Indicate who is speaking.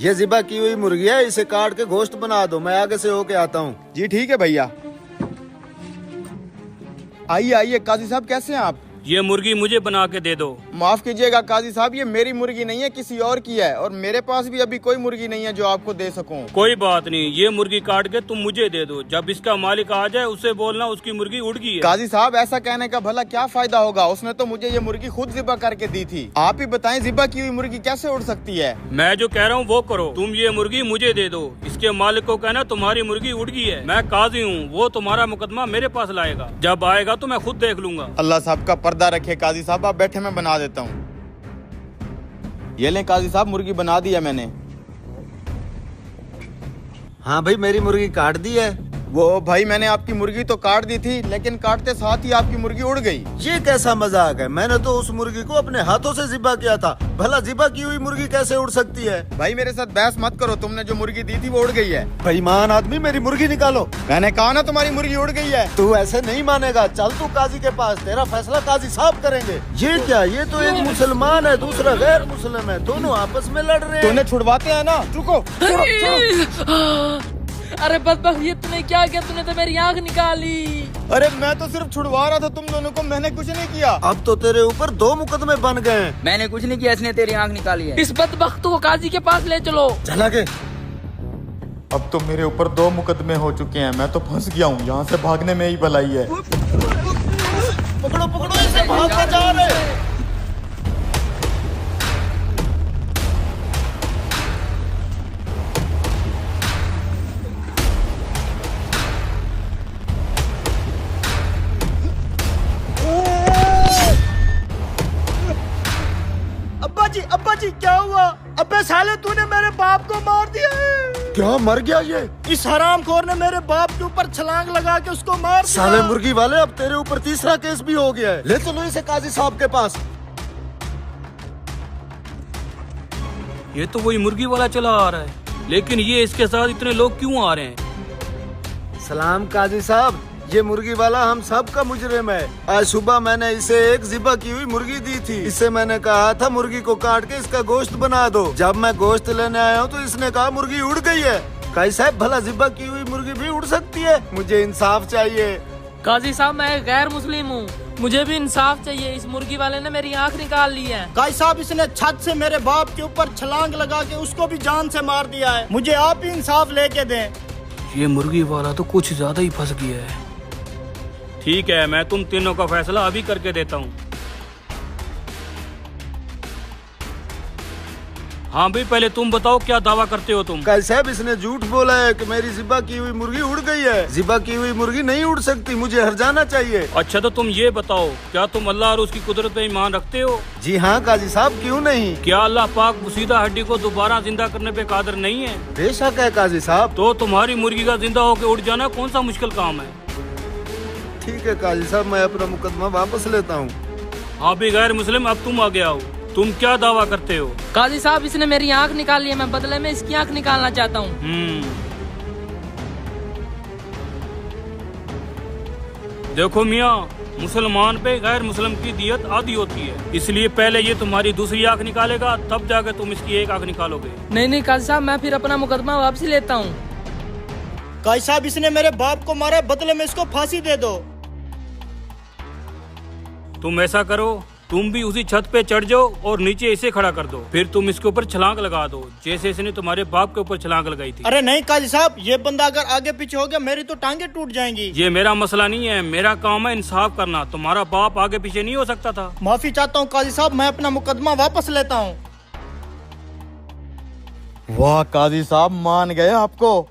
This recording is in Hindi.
Speaker 1: ये ज़िबा की हुई मुर्गी है, इसे काट के गोश्त बना दो, मैं आगे से होके आता हूँ।
Speaker 2: जी ठीक है भैया। आइए आइए काजी साहब, कैसे हैं आप?
Speaker 3: ये मुर्गी मुझे बना के दे दो।
Speaker 2: माफ कीजिएगा काजी साहब, ये मेरी मुर्गी नहीं है, किसी और की है, और मेरे पास भी अभी कोई मुर्गी नहीं है जो आपको दे सकूं।
Speaker 3: कोई बात नहीं, ये मुर्गी काट के तुम मुझे दे दो। जब इसका मालिक आ जाए उससे बोलना उसकी मुर्गी उड़ गई है।
Speaker 2: काजी साहब ऐसा कहने का भला क्या फायदा होगा, उसने तो मुझे ये मुर्गी खुद ज़िबा करके दी थी। आप ही बताएं ज़िबा की हुई मुर्गी कैसे उड़ सकती है?
Speaker 3: मैं जो कह रहा हूँ वो करो, तुम ये मुर्गी मुझे दे दो। इसके मालिक को कहना तुम्हारी मुर्गी उड़ गई है। मैं काजी हूँ, वो तुम्हारा मुकदमा मेरे पास लाएगा। जब आएगा तो मैं खुद देख लूंगा।
Speaker 2: अल्लाह साहब का पर्दा रखे काजी साहब, आप बैठे, मैं बना देता हूँ। ये लें काजी साहब, मुर्गी बना दी है मैंने।
Speaker 1: हाँ भाई, मेरी मुर्गी काट दी है।
Speaker 2: वो भाई मैंने आपकी मुर्गी तो काट दी थी, लेकिन काटते साथ ही आपकी मुर्गी उड़ गई।
Speaker 1: ये कैसा मजाक है? मैंने तो उस मुर्गी को अपने हाथों से ज़िबा किया था, भला ज़िबा की हुई मुर्गी कैसे उड़ सकती है?
Speaker 2: भाई मेरे साथ बहस मत करो, तुमने जो मुर्गी दी थी वो उड़ गई है।
Speaker 1: बेईमान आदमी, मेरी मुर्गी निकालो।
Speaker 2: मैंने कहा ना तुम्हारी मुर्गी उड़ गई है।
Speaker 1: तू ऐसे नहीं मानेगा, चल तू काजी के पास, तेरा फैसला काजी साहब करेंगे। ये क्या, ये तो एक मुसलमान है, दूसरा गैर मुस्लिम है, दोनों आपस में लड़ रहे हैं।
Speaker 2: तूने छुड़वाते हैं ना, रुको।
Speaker 4: अरे बदबख्त, ये तूने क्या किया? तूने तो मेरी आँख निकाली।
Speaker 2: अरे मैं तो सिर्फ छुड़वा रहा था तुम दोनों को, मैंने कुछ नहीं किया।
Speaker 1: अब तो तेरे ऊपर 2 मुकदमे बन गए हैं।
Speaker 5: मैंने कुछ नहीं किया, इसने तेरी आंख निकाली है।
Speaker 4: इस बदबख्त को काजी के पास ले चलो।
Speaker 1: चला के।
Speaker 2: अब तो मेरे ऊपर 2 मुकदमे हो चुके हैं, मैं तो फंस गया हूँ, यहाँ से भागने में ही भलाई है।
Speaker 1: पकड़ो पकड़ो इसे, भागते जा रहे।
Speaker 6: अब्बा जी क्या हुआ? अब्बे साले, तूने मेरे बाप को मार दिया है।
Speaker 1: क्या, मर गया ये?
Speaker 6: इस हरामखोर ने मेरे बाप के ऊपर छलांग लगा के उसको मार दिया।
Speaker 1: साले मुर्गी वाले, अब तेरे ऊपर 3रा केस भी हो गया है। ले चलो इसे काजी साहब के पास।
Speaker 3: ये तो वही मुर्गी वाला चला आ रहा है, लेकिन ये इसके साथ इतने लोग क्यों आ रहे हैं?
Speaker 1: सलाम काजी साहब, ये मुर्गी वाला हम सब का मुजरिम है। आज सुबह मैंने इसे एक ज़िबा की हुई मुर्गी दी थी। इसे मैंने कहा था मुर्गी को काट के इसका गोश्त बना दो। जब मैं गोश्त लेने आया हूँ तो इसने कहा मुर्गी उड़ गई है। काजी साहब, भला ज़िबा की हुई मुर्गी भी उड़ सकती है? मुझे इंसाफ चाहिए।
Speaker 4: काजी साहब, मैं गैर मुस्लिम हूँ, मुझे भी इंसाफ चाहिए। इस मुर्गी वाले ने मेरी आँख निकाल ली है।
Speaker 6: काजी साहब, इसने छत से मेरे बाप के ऊपर छलांग लगा के उसको भी जान से मार दिया है। मुझे आप ही इंसाफ लेके दें।
Speaker 3: ये मुर्गी वाला तो कुछ ज्यादा ही फंस गया है। ठीक है, मैं तुम तीनों का फैसला अभी करके देता हूँ। हाँ भाई, पहले तुम बताओ क्या दावा करते हो तुम?
Speaker 1: काजी साहब, इसने झूठ बोला है कि मेरी ज़िबा की हुई मुर्गी उड़ गई है। ज़िबा की हुई मुर्गी नहीं उड़ सकती, मुझे हर्जाना चाहिए।
Speaker 3: अच्छा तो तुम ये बताओ, क्या तुम अल्लाह और उसकी कुदरत पे ईमान रखते हो?
Speaker 1: जी हाँ काजी साहब, क्यों नहीं।
Speaker 3: क्या अल्लाह पाक मुसीदा हड्डी को दोबारा जिंदा करने पे कादिर नहीं है?
Speaker 1: बेशक है काजी साहब।
Speaker 3: तो तुम्हारी मुर्गी का जिंदा होकर उड़ जाना कौन सा मुश्किल काम है?
Speaker 1: ठीक है काजी साहब, मैं अपना मुकदमा वापस लेता हूँ।
Speaker 3: हाँ भी गैर मुस्लिम, अब तुम आ गया हो, तुम क्या दावा करते हो?
Speaker 4: काजी साहब, इसने मेरी आँख निकाली है, मैं बदले में इसकी आँख निकालना चाहता हूँ।
Speaker 3: देखो मियाँ, मुसलमान पे गैर मुस्लिम की दियत आधी होती है, इसलिए पहले ये तुम्हारी दूसरी आँख निकालेगा, तब जाकर तुम इसकी एक आँख निकालोगे।
Speaker 4: नहीं काजी साहब, मैं फिर अपना मुकदमा वापसी लेता हूँ।
Speaker 6: काजी साहब, इसने मेरे बाप को मारा, बदले में इसको फांसी दे दो।
Speaker 3: तुम ऐसा करो, तुम भी उसी छत पे चढ़ जाओ और नीचे इसे खड़ा कर दो, फिर तुम इसके ऊपर छलांग लगा दो, जैसे इसने तुम्हारे बाप के ऊपर छलांग लगाई थी।
Speaker 6: अरे नहीं काजी साहब, ये बंदा अगर आगे पीछे हो गया मेरी तो टांगे टूट जाएंगी।
Speaker 3: ये मेरा मसला नहीं है, मेरा काम है इंसाफ करना। तुम्हारा बाप आगे पीछे नहीं हो सकता था।
Speaker 6: माफी चाहता हूँ काजी साहब, मैं अपना मुकदमा वापस लेता हूँ।
Speaker 2: वाह काजी साहब, मान गए आपको।